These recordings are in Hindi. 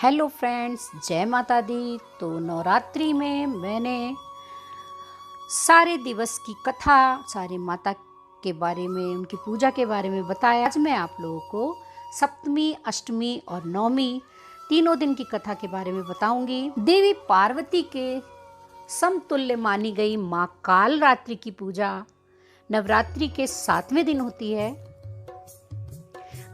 हेलो फ्रेंड्स, जय माता दी। तो नवरात्रि में मैंने सारे दिवस की कथा, सारे माता के बारे में, उनकी पूजा के बारे में बताया। आज मैं आप लोगों को सप्तमी, अष्टमी और नवमी तीनों दिन की कथा के बारे में बताऊंगी। देवी पार्वती के समतुल्य मानी गई माँ कालरात्रि की पूजा नवरात्रि के 7वें दिन होती है।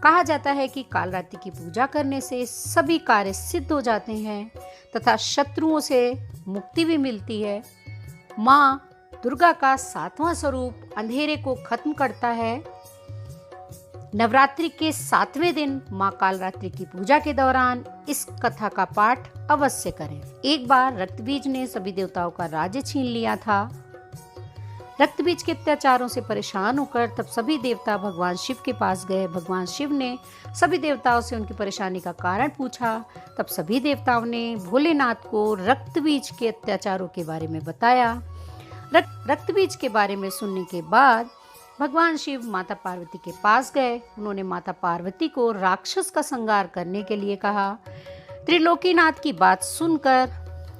कहा जाता है कि कालरात्रि की पूजा करने से सभी कार्य सिद्ध हो जाते हैं तथा शत्रुओं से मुक्ति भी मिलती है। माँ दुर्गा का 7वां स्वरूप अंधेरे को खत्म करता है। नवरात्रि के 7वें दिन माँ कालरात्रि की पूजा के दौरान इस कथा का पाठ अवश्य करें। एक बार रक्तबीज ने सभी देवताओं का राज्य छीन लिया था। रक्तबीज के अत्याचारों से परेशान होकर तब सभी देवता भगवान शिव के पास गए। भगवान शिव ने सभी देवताओं से उनकी परेशानी का कारण पूछा। तब सभी देवताओं ने भोलेनाथ को रक्तबीज के अत्याचारों के बारे में बताया। रक्तबीज के बारे में सुनने के बाद भगवान शिव माता पार्वती के पास गए। उन्होंने माता पार्वती को राक्षस का संहार करने के लिए कहा। त्रिलोकीनाथ की बात सुनकर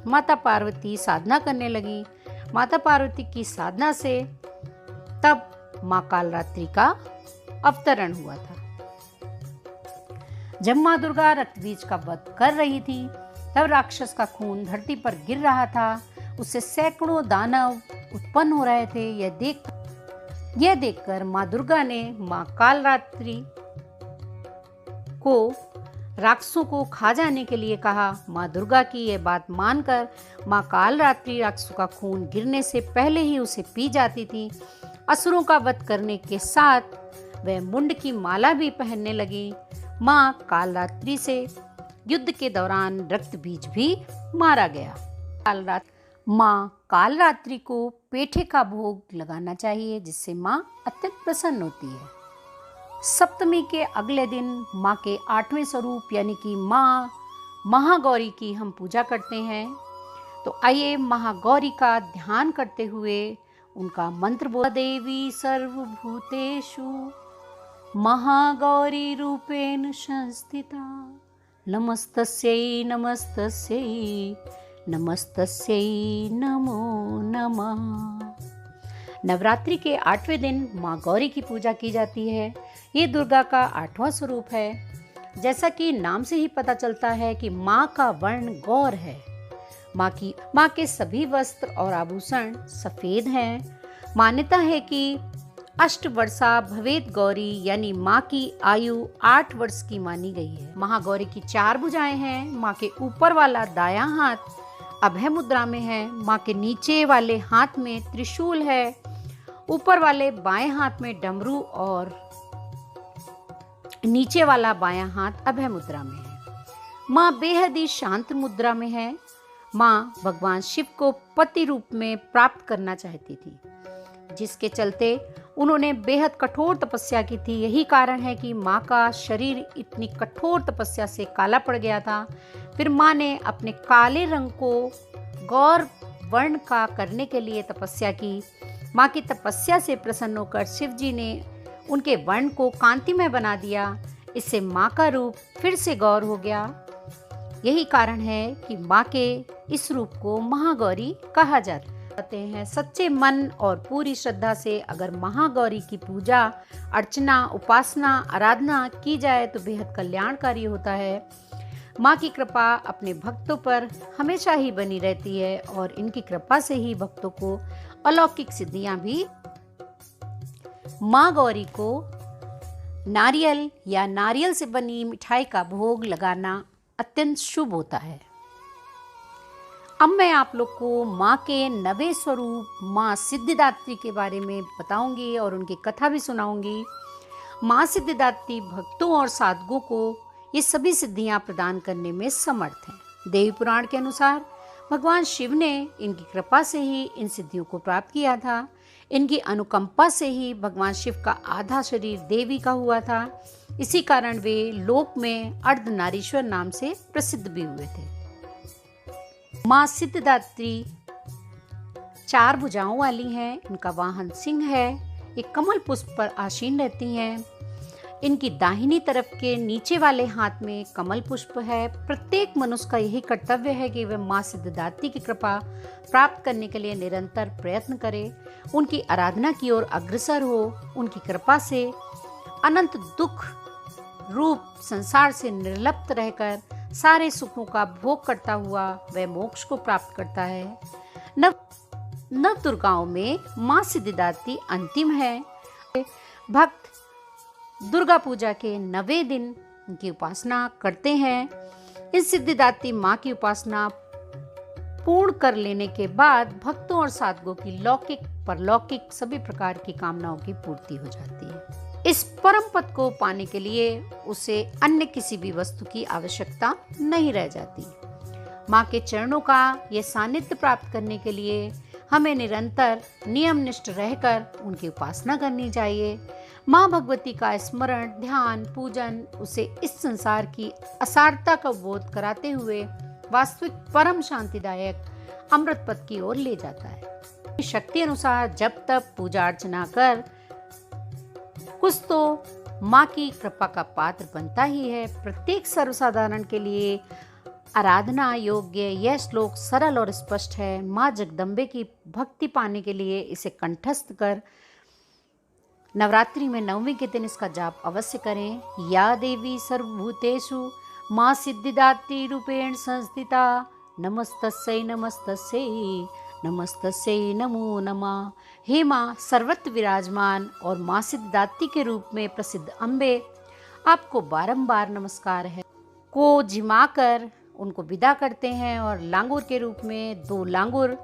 माता पार्वती साधना करने लगी। माता पार्वती की साधना से तब माँ कालरात्रि का अवतरण हुआ था। जब माँ दुर्गा रक्तबीज का वध कर रही थी तब राक्षस का खून धरती पर गिर रहा था। उससे सैकड़ों दानव उत्पन्न हो रहे थे। यह देखकर माँ दुर्गा ने माँ कालरात्रि को राक्षसों को खा जाने के लिए कहा। माँ दुर्गा की यह बात मानकर माँ कालरात्रि राक्षसों का खून गिरने से पहले ही उसे पी जाती थी। असुरों का वध करने के साथ वह मुंड की माला भी पहनने लगी। माँ कालरात्रि से युद्ध के दौरान रक्तबीज भी मारा गया। माँ कालरात्रि को पेठे का भोग लगाना चाहिए, जिससे माँ अत्यंत प्रसन्न होती है। सप्तमी के अगले दिन माँ के 8वें स्वरूप यानी कि माँ महागौरी की हम पूजा करते हैं। तो आइए महागौरी का ध्यान करते हुए उनका मंत्र बोल। देवी सर्वभूतेषु महागौरी रूपेण संस्थिता नमस्तस्यै नमस्तस्यै नमस्तस्यै नमो नमः। नवरात्रि के 8वें दिन माँ गौरी की पूजा की जाती है। ये दुर्गा का 8वां स्वरूप है। जैसा कि नाम से ही पता चलता है कि माँ का वर्ण गौर है। माँ के सभी वस्त्र और आभूषण सफेद हैं। मान्यता है कि 8 वर्षा भवेत गौरी यानी माँ की आयु 8 वर्ष की मानी गई है। महागौरी की 4 भुजाएं हैं। माँ के ऊपर वाला दायां हाथ अभय मुद्रा में है। माँ के नीचे वाले हाथ में त्रिशूल है। ऊपर वाले बाएं हाथ में डमरू और नीचे वाला बायां हाथ अभय मुद्रा में है। माँ बेहद ही शांत मुद्रा में है। माँ भगवान शिव को पति रूप में प्राप्त करना चाहती थी, जिसके चलते उन्होंने बेहद कठोर तपस्या की थी। यही कारण है कि माँ का शरीर इतनी कठोर तपस्या से काला पड़ गया था। फिर माँ ने अपने काले रंग को गौर वर्ण का करने के लिए तपस्या की। माँ की तपस्या से प्रसन्न होकर शिव जी ने उनके वर्ण को कांतिमय बना दिया। इससे माँ का रूप फिर से गौर हो गया। यही कारण है कि माँ के इस रूप को महागौरी कहा जाता है। सच्चे मन और पूरी श्रद्धा से अगर महागौरी की पूजा अर्चना, उपासना, आराधना की जाए तो बेहद कल्याणकारी होता है। माँ की कृपा अपने भक्तों पर हमेशा ही बनी रहती है और इनकी कृपा से ही भक्तों को अलौकिक सिद्धियां भी। माँ गौरी को नारियल या नारियल से बनी मिठाई का भोग लगाना अत्यंत शुभ होता है। अब मैं आप लोग को माँ के 9वें स्वरूप माँ सिद्धिदात्री के बारे में बताऊंगी और उनकी कथा भी सुनाऊंगी। माँ सिद्धिदात्री भक्तों और साधकों को ये सभी सिद्धियां प्रदान करने में समर्थ हैं। देवी पुराण के अनुसार भगवान शिव ने इनकी कृपा से ही इन सिद्धियों को प्राप्त किया था। इनकी अनुकंपा से ही भगवान शिव का आधा शरीर देवी का हुआ था। इसी कारण वे लोक में अर्धनारीश्वर नाम से प्रसिद्ध भी हुए थे। माँ सिद्धिदात्री 4 भुजाओं वाली हैं। इनका वाहन सिंह है। ये कमल पुष्प पर आसीन रहती हैं। इनकी दाहिनी तरफ के नीचे वाले हाथ में कमल पुष्प है। प्रत्येक मनुष्य का यही कर्तव्य है कि वह माँ सिद्धिदात्री की कृपा प्राप्त करने के लिए निरंतर प्रयत्न करे, उनकी आराधना की ओर अग्रसर हो। उनकी कृपा से अनंत दुख रूप संसार से निर्लिप्त रहकर सारे सुखों का भोग करता हुआ वह मोक्ष को प्राप्त करता है। नव दुर्गाओं में माँ सिद्धिदात्री अंतिम है। भक्त दुर्गा पूजा के 9वें दिन उनकी उपासना करते हैं। इस सिद्धिदात्री माँ की उपासना पूर्ण कर लेने के बाद भक्तों और साधकों की लौकिक परलौकिक सभी प्रकार की कामनाओं की पूर्ति हो जाती है। इस परम पद को पाने के लिए उसे अन्य किसी भी वस्तु की आवश्यकता नहीं रह जाती। माँ के चरणों का ये सानिध्य प्राप्त करने के लिए हमें निरंतर नियमनिष्ठ रहकर उनकी उपासना करनी चाहिए। माँ भगवती का स्मरण, ध्यान, पूजन उसे इस संसार की असारता का बोध कराते हुए वास्तविक परम शांतिदायक अमृत पद की ओर ले जाता है। शक्ति अनुसार जब तक पूजा अर्चना कर कुछ तो माँ की कृपा का पात्र बनता ही है। प्रत्येक सर्वसाधारण के लिए आराधना योग्य यह श्लोक सरल और स्पष्ट है। माँ जगदम्बे की भक्ति पाने के लिए इसे कंठस्थ कर नवरात्रि में 9वीं के दिन इसका जाप अवश्य करें। या देवी सर्वभूतेषु माँ सिद्धिदात्री रूपेण संस्थिता नमस्तस्यै नमस्तस्यै नमस्तस्यै नमो नमः। हे माँ सर्वत्र विराजमान और माँ सिद्धिदात्री के रूप में प्रसिद्ध अम्बे, आपको बारंबार नमस्कार है। को जिमाकर उनको विदा करते हैं और लांगुर के रूप में 2 लांगुर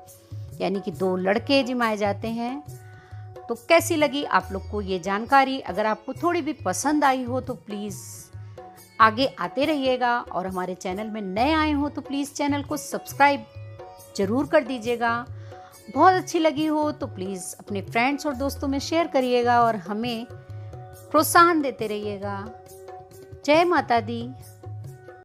यानी कि 2 लड़के जिमाए जाते हैं। तो कैसी लगी आप लोग को ये जानकारी? अगर आपको थोड़ी भी पसंद आई हो तो प्लीज़ आगे आते रहिएगा, और हमारे चैनल में नए आए हो तो प्लीज़ चैनल को सब्सक्राइब ज़रूर कर दीजिएगा। बहुत अच्छी लगी हो तो प्लीज़ अपने फ्रेंड्स और दोस्तों में शेयर करिएगा और हमें प्रोत्साहन देते रहिएगा। जय माता दी।